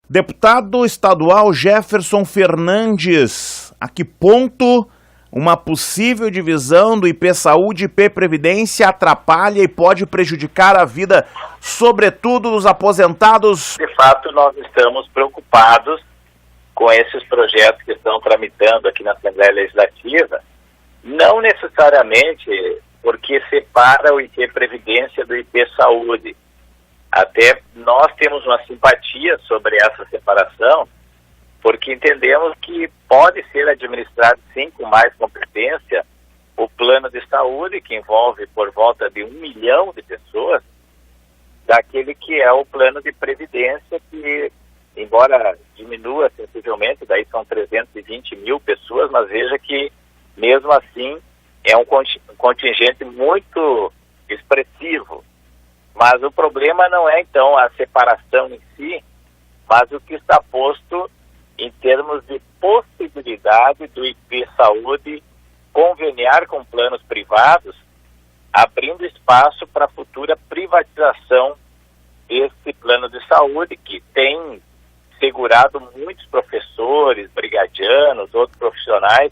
Deputado estadual Jefferson Fernandes, a que ponto uma possível divisão do IP Saúde e IP Previdência atrapalha e pode prejudicar a vida, sobretudo dos aposentados? De fato, nós estamos preocupados com esses projetos que estão tramitando aqui na Assembleia Legislativa, não necessariamente porque separa o IP Previdência do IP Saúde. Até nós temos uma simpatia sobre essa separação, porque entendemos que pode ser administrado sim com mais competência o plano de saúde, que envolve por volta de 1 milhão de pessoas, daquele que é o plano de previdência, que embora diminua sensivelmente, daí são 320 mil pessoas, mas veja que mesmo assim é um contingente muito expressivo. Mas o problema não é, então, a separação em si, mas o que está posto em termos de possibilidade do IP Saúde conveniar com planos privados, abrindo espaço para a futura privatização desse plano de saúde, que tem segurado muitos professores, brigadianos, outros profissionais,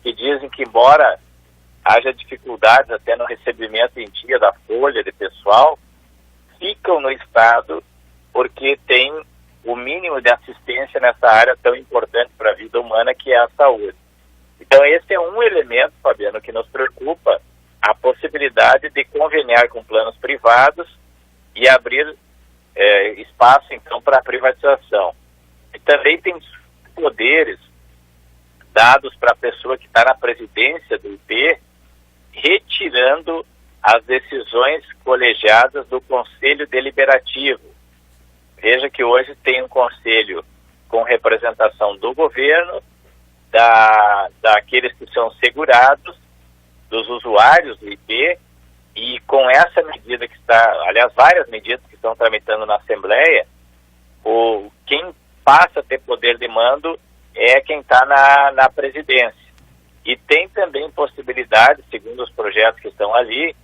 que dizem que, embora haja dificuldades até no recebimento em dia da folha de pessoal, ficam no Estado porque tem o mínimo de assistência nessa área tão importante para a vida humana, que é a saúde. Então esse é um elemento, Fabiano, que nos preocupa, a possibilidade de conveniar com planos privados e abrir espaço, então, para a privatização. E também tem poderes dados para a pessoa que está na presidência do IP, retirando as decisões colegiadas do Conselho Deliberativo. Veja que hoje tem um conselho com representação do governo, daqueles que são segurados, dos usuários do IP, e com essa medida que está, aliás, várias medidas que estão tramitando na Assembleia, quem passa a ter poder de mando é quem está na presidência. E tem também possibilidade, segundo os projetos que estão ali,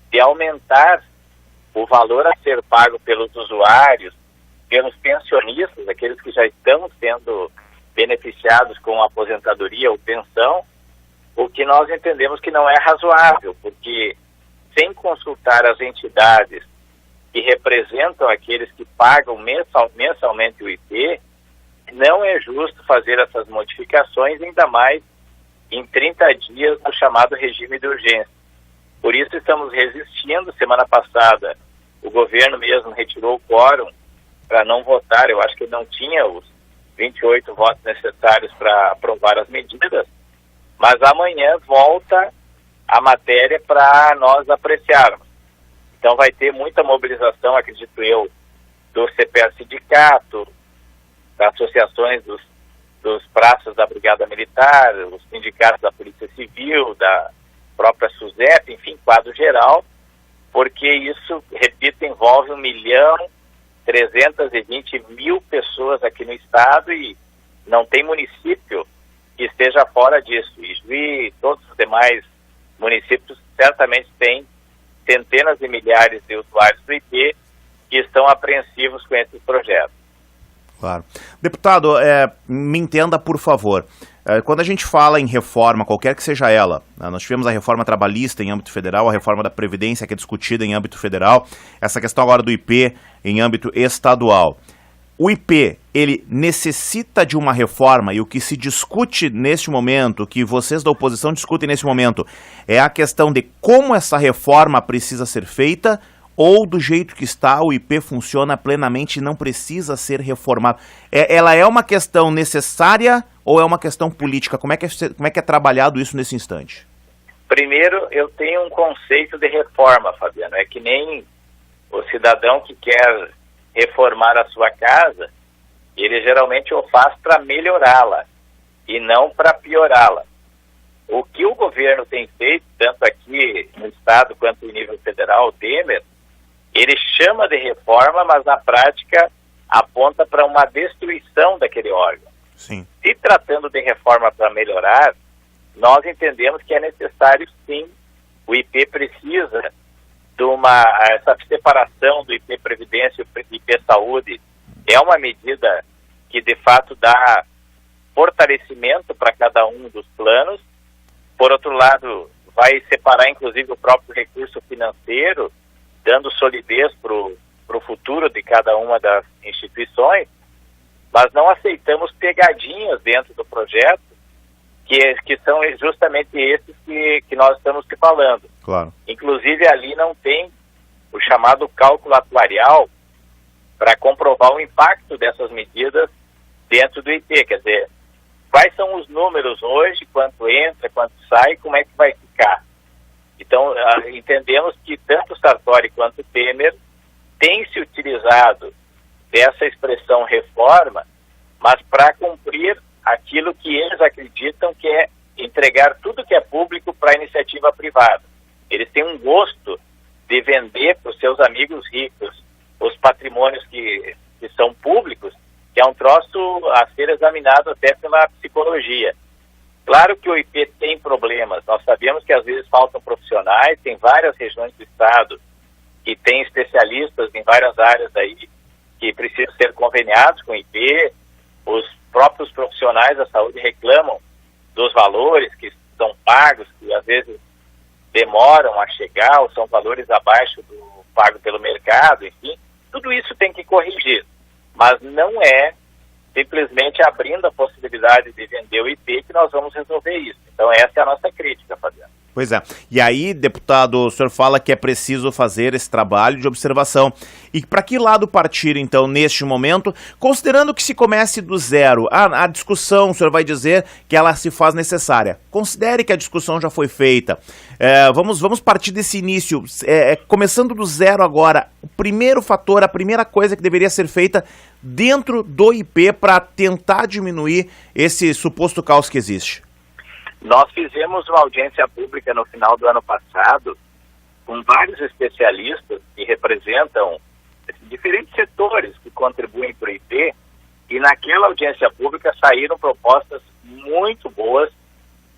de aumentar o valor a ser pago pelos usuários, pelos pensionistas, aqueles que já estão sendo beneficiados com aposentadoria ou pensão, o que nós entendemos que não é razoável, porque sem consultar as entidades que representam aqueles que pagam mensalmente o IP, não é justo fazer essas modificações, ainda mais em 30 dias do chamado regime de urgência. Por isso estamos resistindo. Semana passada o governo mesmo retirou o quórum para não votar. Eu acho que não tinha os 28 votos necessários para aprovar as medidas, mas amanhã volta a matéria para nós apreciarmos. Então vai ter muita mobilização, acredito eu, do CPA Sindicato, das associações dos praças da Brigada Militar, os sindicatos da Polícia Civil, da própria SUSEP, enfim, quadro geral, porque isso, repito, envolve 1.320.000 pessoas aqui no estado e não tem município que esteja fora disso. E Juí e todos os demais municípios certamente têm centenas de milhares de usuários do IP que estão apreensivos com esses projetos. Claro. Deputado, me entenda, por favor. Quando a gente fala em reforma, qualquer que seja ela, nós tivemos a reforma trabalhista em âmbito federal, a reforma da Previdência que é discutida em âmbito federal, essa questão agora do IP em âmbito estadual. O IP, ele necessita de uma reforma, e o que se discute neste momento, o que vocês da oposição discutem neste momento, é a questão de como essa reforma precisa ser feita, ou do jeito que está, o IP funciona plenamente e não precisa ser reformado. Ela é uma questão necessária ou é uma questão política? Como é que é trabalhado isso nesse instante? Primeiro, eu tenho um conceito de reforma, Fabiano. É que nem o cidadão que quer reformar a sua casa, ele geralmente o faz para melhorá-la e não para piorá-la. O que o governo tem feito, tanto aqui no estado quanto em nível federal, o Temer, ele chama de reforma, mas na prática aponta para uma destruição daquele órgão. Sim. Se tratando de reforma para melhorar, nós entendemos que é necessário sim, o IP precisa de essa separação do IP Previdência e do IP Saúde, é uma medida que de fato dá fortalecimento para cada um dos planos. Por outro lado, vai separar inclusive o próprio recurso financeiro, dando solidez para o futuro de cada uma das instituições, mas não aceitamos pegadinhas dentro do projeto, que são justamente esses que nós estamos te falando. Claro. Inclusive ali não tem o chamado cálculo atuarial para comprovar o impacto dessas medidas dentro do IP, quer dizer, quais são os números hoje, quanto entra, quanto sai, como é que vai ficar. Então, entendemos que tanto Sartori quanto Temer têm se utilizado dessa expressão reforma, mas para cumprir aquilo que eles acreditam que é entregar tudo que é público para a iniciativa privada. Eles têm um gosto de vender para os seus amigos ricos os patrimônios que são públicos, que é um troço a ser examinado até pela psicologia. Claro que o IP tem problemas, nós sabemos que às vezes faltam profissionais, tem várias regiões do estado que tem especialistas em várias áreas aí que precisam ser conveniados com o IP, os próprios profissionais da saúde reclamam dos valores que são pagos, que às vezes demoram a chegar, ou são valores abaixo do pago pelo mercado, enfim, tudo isso tem que corrigir, mas não é simplesmente abrindo a possibilidade de vender o IP que nós vamos resolver isso. Então essa é a nossa crítica, Fabiano. Pois é. E aí, deputado, o senhor fala que é preciso fazer esse trabalho de observação. E para que lado partir, então, neste momento, considerando que se comece do zero? A discussão, o senhor vai dizer que ela se faz necessária. Considere que a discussão já foi feita. Vamos partir desse início. Começando do zero agora, o primeiro fator, a primeira coisa que deveria ser feita dentro do IP para tentar diminuir esse suposto caos que existe. Nós fizemos uma audiência pública no final do ano passado com vários especialistas que representam diferentes setores que contribuem para o IP, e naquela audiência pública saíram propostas muito boas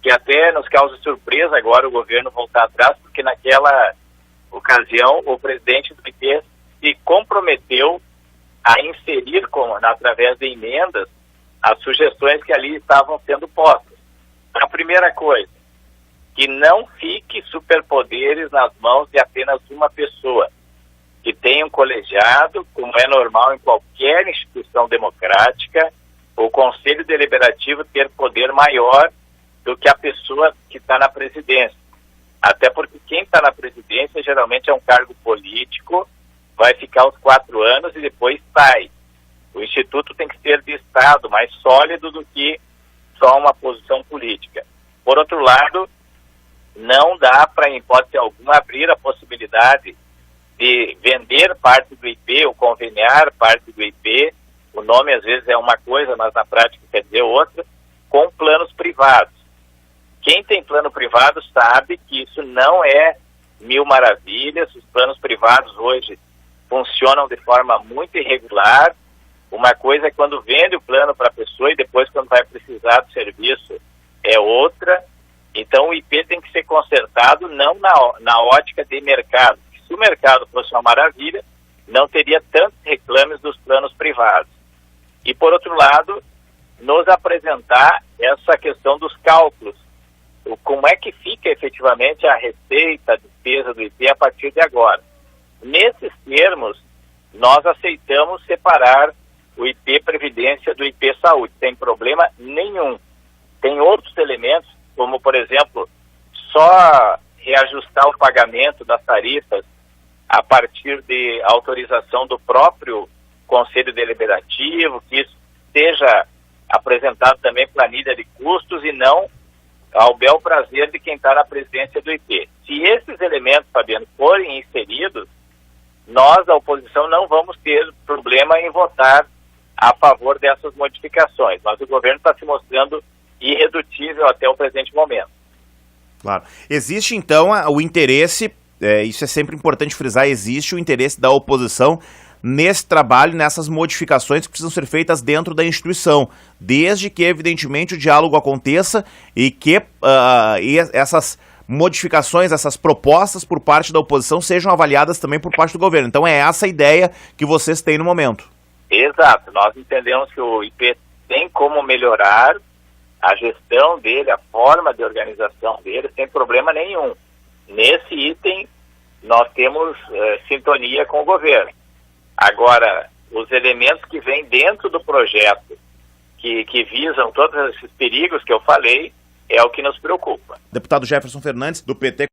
que até nos causa surpresa agora o governo voltar atrás, porque naquela ocasião o presidente do IP se comprometeu a inserir através de emendas as sugestões que ali estavam sendo postas. A primeira coisa, que não fique superpoderes nas mãos de apenas uma pessoa, que tenha um colegiado, como é normal em qualquer instituição democrática, o Conselho Deliberativo ter poder maior do que a pessoa que está na presidência. Até porque quem está na presidência geralmente é um cargo político, vai ficar os 4 anos e depois sai. O Instituto tem que ser de Estado, mais sólido do que só uma posição política. Por outro lado, não dá para, em hipótese alguma, abrir a possibilidade de vender parte do IP ou conveniar parte do IP, o nome às vezes é uma coisa, mas na prática quer dizer outra, com planos privados. Quem tem plano privado sabe que isso não é mil maravilhas, os planos privados hoje funcionam de forma muito irregular. Uma coisa é quando vende o plano para a pessoa e depois quando vai precisar do serviço é outra. Então o IP tem que ser consertado não na ótica de mercado. Se o mercado fosse uma maravilha, não teria tantos reclames dos planos privados. E por outro lado, nos apresentar essa questão dos cálculos. Como é que fica efetivamente a receita, a despesa do IP a partir de agora. Nesses termos, nós aceitamos separar o IP Previdência do IP Saúde, sem problema nenhum. Tem outros elementos, como, por exemplo, só reajustar o pagamento das tarifas a partir de autorização do próprio Conselho Deliberativo, que isso seja apresentado também planilha de custos e não ao bel prazer de quem está na presidência do IP. Se esses elementos, Fabiano, forem inseridos, nós, a oposição, não vamos ter problema em votar a favor dessas modificações, mas o governo está se mostrando irredutível até o presente momento. Claro. Existe, então, o interesse, isso é sempre importante frisar, existe o interesse da oposição nesse trabalho, nessas modificações que precisam ser feitas dentro da instituição, desde que, evidentemente, o diálogo aconteça e que essas modificações, essas propostas por parte da oposição sejam avaliadas também por parte do governo. Então é essa a ideia que vocês têm no momento. Exato, nós entendemos que o IP tem como melhorar a gestão dele, a forma de organização dele, sem problema nenhum. Nesse item, nós temos sintonia com o governo. Agora, os elementos que vêm dentro do projeto, que visam todos esses perigos que eu falei, é o que nos preocupa. Deputado Jefferson Fernandes, do PT,